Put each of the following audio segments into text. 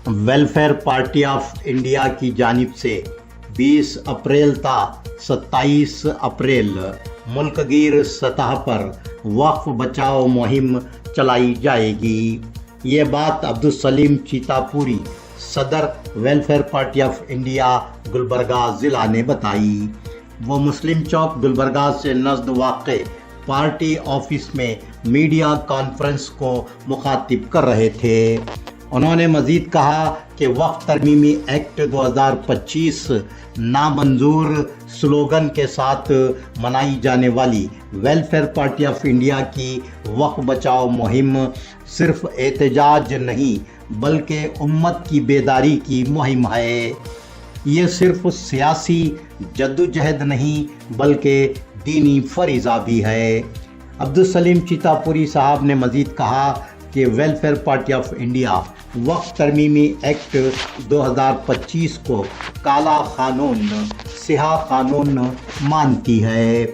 Welfare party of India की जानिब से 20 अप्रैल ta 27 अप्रैल मुल्कगीर सतह पर वक्फ बचाओ मुहिम चलाई जाएगी। ये बात अब्दुल सलीम चीतापुरी सदर welfare party of India Gulbarga ज़िला ने बताई। वो मुस्लिम चौक गुलबर्गा से नज़द वाक़े पार्टी ऑफिस में मीडिया कॉन्फ्रेंस को मुखातिब कर रहे थे। उन्होंने मज़ीद कहा कि वक्फ तरमीमी एक्ट 2025 नामंजूर स्लोगन के साथ मनाई जाने वाली वेलफेयर पार्टी ऑफ इंडिया की वक्फ बचाओ मुहिम सिर्फ एहतजाज नहीं बल्कि उम्मत की बेदारी की मुहिम है। ये सिर्फ सियासी जद्दोजहद नहीं बल्कि दीनी फरीज़ा भी है। अब्दुल सलीम चीतापुरी साहब ने मज़ीद कहा कि वेलफेयर पार्टी ऑफ इंडिया वक्फ तरमीमी एक्ट 2025 को काला क़ानून स्याह क़ानून मानती है,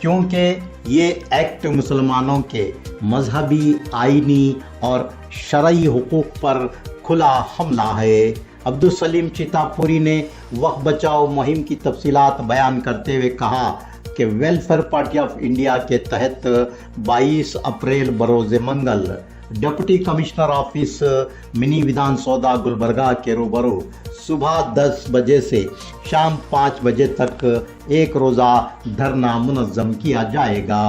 क्योंकि ये एक्ट मुसलमानों के मजहबी, आइनी और शरई हुकूक पर खुला हमला है। अब्दुल सलीम चीतापुरी ने वक्फ बचाओ मुहिम की तफसीलात बयान करते हुए कहा कि वेलफेयर पार्टी ऑफ इंडिया के तहत 22 अप्रैल बरोज़ मंगल डिप्टी कमिश्नर ऑफिस मिनी विधान सौदा गुलबर्गा के रूबरू सुबह 10 बजे से शाम 5 बजे तक एक रोज़ा धरना मुनज़्ज़म किया जाएगा।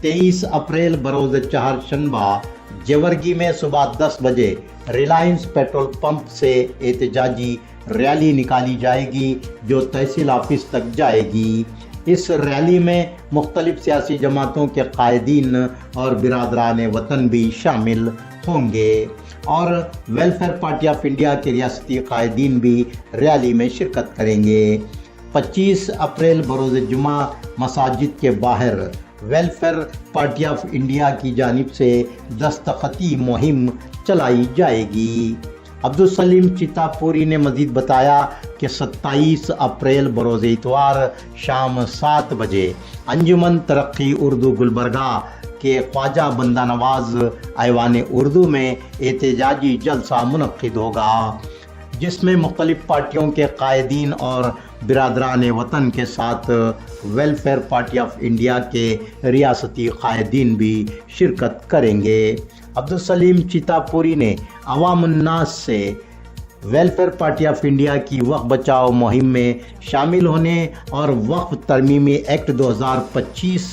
23 अप्रैल बरोज़ चहारशंबा जेवर्गी में सुबह 10 बजे रिलायंस पेट्रोल पंप से एहतजाजी रैली निकाली जाएगी जो तहसील ऑफिस तक जाएगी। इस रैली में मुख्तलिफ सियासी जमातों के कायदीन और बिरादरान वतन भी शामिल होंगे और वेलफेयर पार्टी ऑफ इंडिया के रियासती कायदीन भी रैली में शिरकत करेंगे। 25 अप्रैल बरोज़ जुमा मसाजिद के बाहर वेलफेयर पार्टी ऑफ इंडिया की जानिब से दस्तखती मुहिम चलाई जाएगी। अब्दुल सलीम चीतापुरी ने मज़ीद बताया कि 27 अप्रैल बरोज़ इतवार शाम 7 बजे अंजुमन तरक्की उर्दू गुलबर्गा के ख्वाजा बंदा नवाज ऐवान उर्दू में एहतजाजी जलसा मुनक्किद होगा, जिसमें मुख्तलिफ पार्टियों के कायदीन और बिरादरान वतन के साथ वेलफेयर पार्टी ऑफ इंडिया के रियासती कायदीन भी शिरकत करेंगे। अब्दुल सलीम चीतापुरी ने अवामुन्नास से वेलफेयर पार्टी ऑफ इंडिया की वक्फ बचाओ मुहिम में शामिल होने और वक्फ तरमीमी एक्ट 2025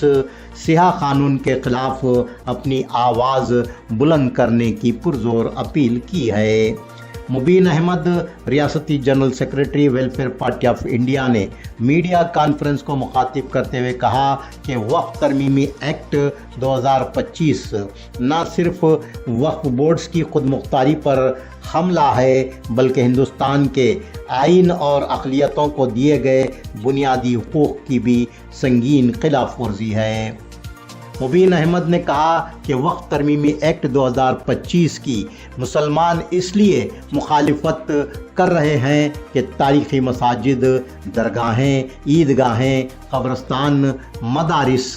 स्याह क़ानून के ख़िलाफ़ अपनी आवाज़ बुलंद करने की पुरज़ोर अपील की है। मुबीन अहमद रियासती general secretary welfare party of India ने मीडिया कॉन्फ्रेंस को मुखातिब करते हुए कहा कि वक्फ तरमीमी एक्ट 2025 न सिर्फ वक्फ बोर्ड्स की खुद मुख्तारी पर हमला है बल्कि हिंदुस्तान के आइन और अक़लियतों को दिए गए बुनियादी हुकूक़ की भी संगीन खिलाफ वर्जी है। मुबीन अहमद ने कहा कि वक्फ तरमीमी एक्ट 2025 की मुसलमान इसलिए मुखालिफत कर रहे हैं कि तारीख़ी मसाजिद, दरगाहें, ईदगाहें, कब्रस्तान, मदारिस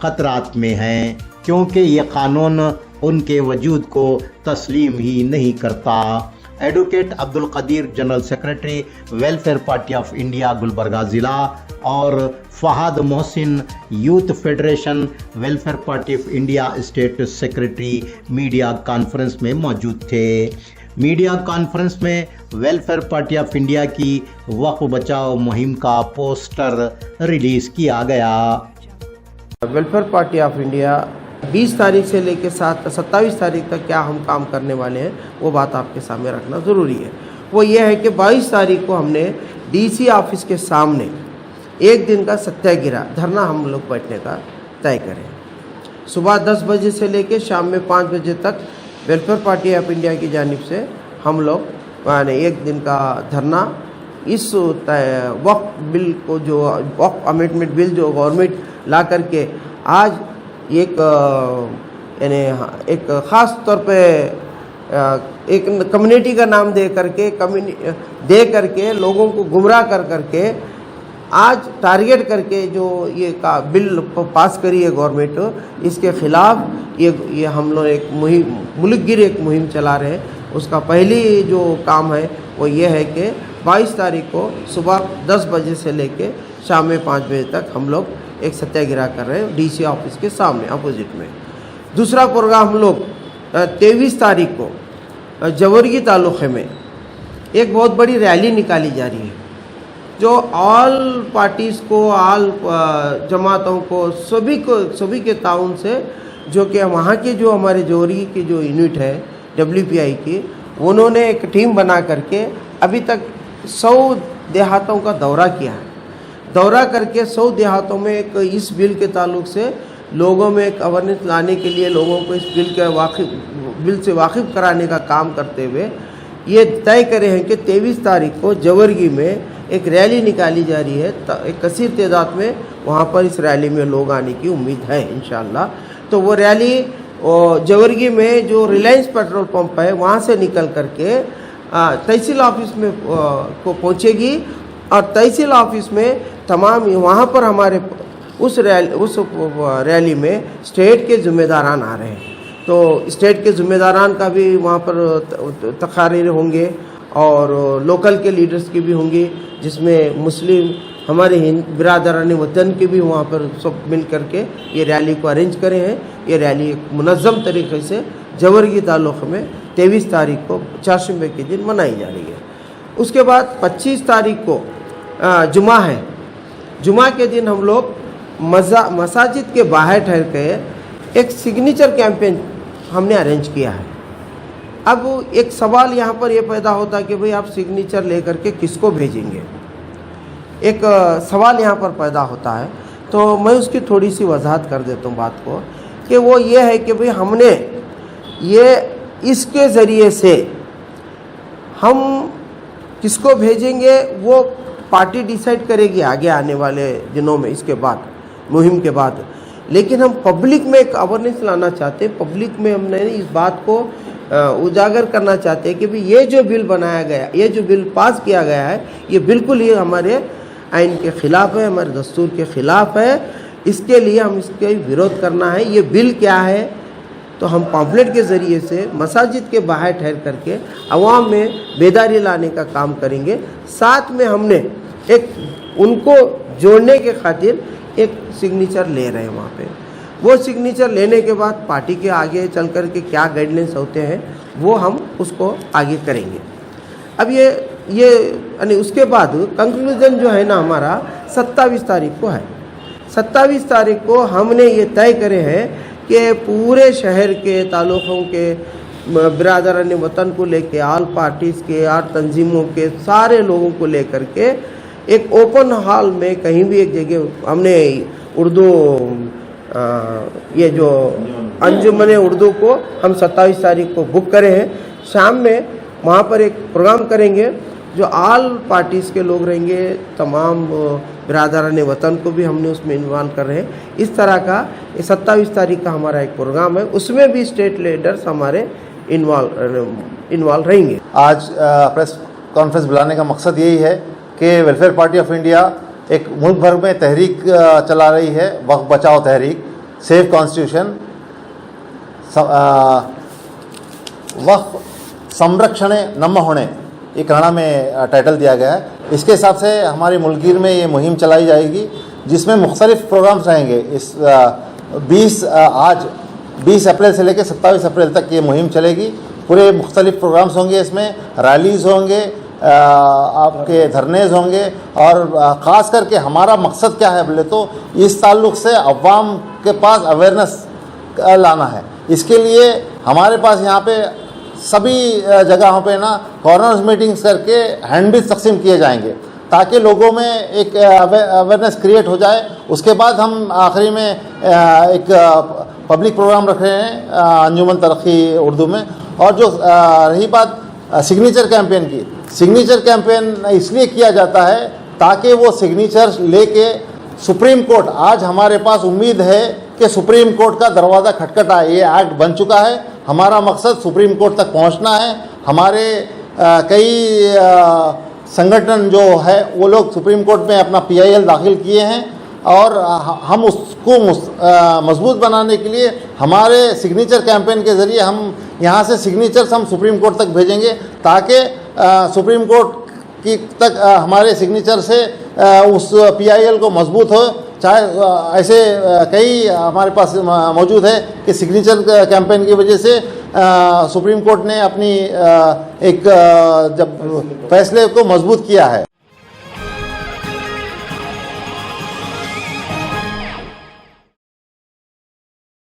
ख़तरात में हैं, क्योंकि ये क़ानून उनके वजूद को तस्लीम ही नहीं करता। Advocate Abdul Qadeer general secretary welfare party of India Gulbarga ज़िला और Fahad Mohsin youth federation welfare party of India state secretary media conference में मौजूद थे। मीडिया कॉन्फ्रेंस में वेलफेयर पार्टी ऑफ इंडिया की वक्फ बचाओ मुहिम का पोस्टर रिलीज़ किया गया। वेलफेयर पार्टी ऑफ इंडिया 20 तारीख से लेकर 27 तारीख तक क्या हम काम करने वाले हैं वो बात आपके सामने रखना ज़रूरी है। वो ये है कि 22 तारीख को हमने डीसी ऑफिस के सामने एक दिन का सत्याग्रह धरना हम लोग बैठने का तय करें। सुबह 10 बजे से लेकर शाम में 5 बजे तक वेलफेयर पार्टी ऑफ इंडिया की जानिब से हम लोग यानी एक दिन का धरना इस वक्फ बिल को जो वक्फ अमेंडमेंट बिल जो गवर्नमेंट ला करके आज एक यानी एक ख़ास तौर पे एक कम्युनिटी का नाम दे करके लोगों को गुमराह कर करके आज टारगेट करके जो ये का बिल पास करी है गवर्नमेंट, इसके ख़िलाफ़ ये हम लोग एक मुहिम मुल्कगिर एक मुहिम चला रहे हैं। اس کا پہلی جو کام ہے وہ یہ ہے کہ 22 تاریخ کو صبح 10 بجے سے لے کے شام میں 5 بجے تک ہم لوگ ایک ستیہ گرہ کر رہے ہیں ڈی سی آفس کے سامنے اپوزٹ میں. دوسرا پروگرام ہم لوگ 23 تاریخ کو جورگی تعلقے میں ایک بہت بڑی ریلی نکالی جا رہی ہے جو آل پارٹیز کو، آل جماعتوں کو، سبھی کے تعاون سے، جو کہ وہاں کے جو ہمارے جورگی کی جو یونٹ ہے WPI کی، انہوں نے ایک ٹیم بنا کر کے ابھی تک 100 دیہاتوں کا دورہ کیا ہے. دورہ کر کے 100 دیہاتوں میں ایک اس بل کے تعلق سے لوگوں میں ایک اویرنیس لانے کے لیے، لوگوں کو اس بل سے واقف کرانے کا کام کرتے ہوئے یہ طے کرے ہیں کہ 23 تاریخ کو جورگی میں ایک ریلی نکالی جا رہی ہے. ایک کثیر تعداد میں وہاں پر اس ریلی میں لوگ آنے کی امید ہے انشاءاللہ. تو وہ ریلی جورگی میں جو ریلائنس پیٹرول پمپ ہے وہاں سے نکل کر کے تحصیل آفس میں کو پہنچے گی، اور تحصیل آفس میں تمام وہاں پر ہمارے اس ریلی میں اسٹیٹ کے ذمہ داران آ رہے ہیں. تو اسٹیٹ کے ذمہ داران کا بھی وہاں پر تقاریر ہوں گے اور لوکل کے لیڈرز کی بھی ہوں گی، جس میں مسلم ہمارے برادران وطن کے بھی وہاں پر سب مل کر کے یہ ریلی کو ارینج کرے ہیں. یہ ریلی ایک منظم طریقے سے جورگی تعلقے میں 23 تاریخ کو چہارشنبے کے دن منائی جا رہی ہے. اس کے بعد 25 تاریخ کو جمعہ ہے. جمعہ کے دن ہم لوگ مساجد کے باہر ٹھہر کے ایک سگنیچر کیمپین ہم نے ارینج کیا ہے. اب ایک سوال یہاں پر یہ پیدا ہوتا ہے کہ بھئی آپ سگنیچر لے کر کے کس کو بھیجیں گے، ایک سوال یہاں پر پیدا ہوتا ہے. تو میں اس کی تھوڑی سی وضاحت کر دیتا ہوں بات کو، کہ وہ یہ ہے کہ بھئی ہم نے یہ اس کے ذریعے سے ہم کس کو بھیجیں گے وہ پارٹی ڈیسائیڈ کرے گی آگے آنے والے دنوں میں، اس کے بعد مہم کے بعد. لیکن ہم پبلک میں ایک اویرنیس لانا چاہتے ہیں. پبلک میں ہم نے اس بات کو اجاگر کرنا چاہتے ہیں کہ بھی یہ جو بل بنایا گیا، یہ جو بل پاس کیا گیا ہے، یہ بالکل ہی ہمارے آئین کے خلاف ہے، ہمارے دستور کے خلاف ہے. اس کے لیے ہم اس کے وروධ کرنا ہے. یہ بل کیا ہے، تو ہم پامفلیٹ کے ذریعے سے مساجد کے باہر ٹھہر کر کے عوام میں بیداری لانے کا کام کریں گے. ساتھ میں ہم نے ایک ان کو جوڑنے کے خاطر ایک سگنیچر لے رہے ہیں وہاں پہ. وہ سگنیچر لینے کے بعد پارٹی کے آگے چل کر کے کیا گائیڈ لائنس ہوتے ہیں وہ ہم اس کو آگے کریں گے. اب یہ یعنی اس کے بعد کنکلوژن جو ہے نا ہمارا 27 تاریخ کو ہے. 27 تاریخ کو ہم نے یہ طے کرے ہیں کہ پورے شہر کے تعلقوں کے برادران وطن کو لے کے، آل پارٹیز کے، آل تنظیموں کے سارے لوگوں کو لے کر کے ایک اوپن ہال میں کہیں بھی ایک جگہ ہم نے اردو یہ جو انجمن اردو کو ہم 27 تاریخ کو بک کرے ہیں. شام میں وہاں پر ایک پروگرام کریں گے جو آل پارٹیز کے لوگ رہیں گے، تمام برادران وطن کو بھی ہم نے اس میں انوالو کر رہے ہیں. اس طرح کا 27 تاریخ کا ہمارا ایک پروگرام ہے، اس میں بھی اسٹیٹ لیڈرز ہمارے انوالو رہیں گے. آج پریس کانفرنس بلانے کا مقصد یہی ہے کہ ویلفیئر پارٹی آف انڈیا ایک ملک بھر میں تحریک چلا رہی ہے، وقف بچاؤ تحریک، سیف کانسٹیٹیوشن، وقف سمرکشنے نم ہونے، یہ کنڑا میں ٹائٹل دیا گیا ہے. اس کے حساب سے ہماری ملکگیر میں یہ مہم چلائی جائے گی جس میں مختلف پروگرامز رہیں گے. اس آج 20 اپریل سے لے کے 27 اپریل تک یہ مہم چلے گی. پورے مختلف پروگرامز ہوں گے، اس میں ریلیز ہوں گے، آپ کے دھرنےز ہوں گے. اور خاص کر کے ہمارا مقصد کیا ہے بولے تو اس تعلق سے عوام کے پاس اویئرنیس لانا ہے. اس کے لیے ہمارے پاس یہاں پہ سبھی جگہوں پہ نا کارنرز میٹنگز کر کے ہینڈ بلز تقسیم کیے جائیں گے تاکہ لوگوں میں ایک اویئرنیس کریٹ ہو جائے. اس کے بعد ہم آخری میں ایک پبلک پروگرام رکھ رہے ہیں انجمن ترقی اردو میں. اور جو رہی بات سگنیچر کیمپین کی، سگنیچر کیمپین اس لیے کیا جاتا ہے تاکہ وہ سگنیچر لے کے سپریم کورٹ، آج ہمارے پاس امید ہے کہ سپریم کورٹ کا دروازہ کھٹکھٹا ہے. یہ ایکٹ بن چکا ہے، ہمارا مقصد سپریم کورٹ تک پہنچنا ہے. ہمارے کئی سنگٹھن جو ہے وہ لوگ سپریم کورٹ میں اپنا PIL داخل کیے ہیں اور ہم اس کو مضبوط بنانے کے لیے ہمارے سگنیچر کیمپین کے ذریعے ہم यहाँ से सिग्नेचर्स हम सुप्रीम कोर्ट तक भेजेंगे ताकि सुप्रीम कोर्ट की तक हमारे सिग्नेचर से उस PIL को मजबूत हो। चाहे ऐसे कई हमारे पास मौजूद है कि सिग्नेचर कैंपेन की वजह से सुप्रीम कोर्ट ने अपनी एक जब फैसले को मजबूत किया है।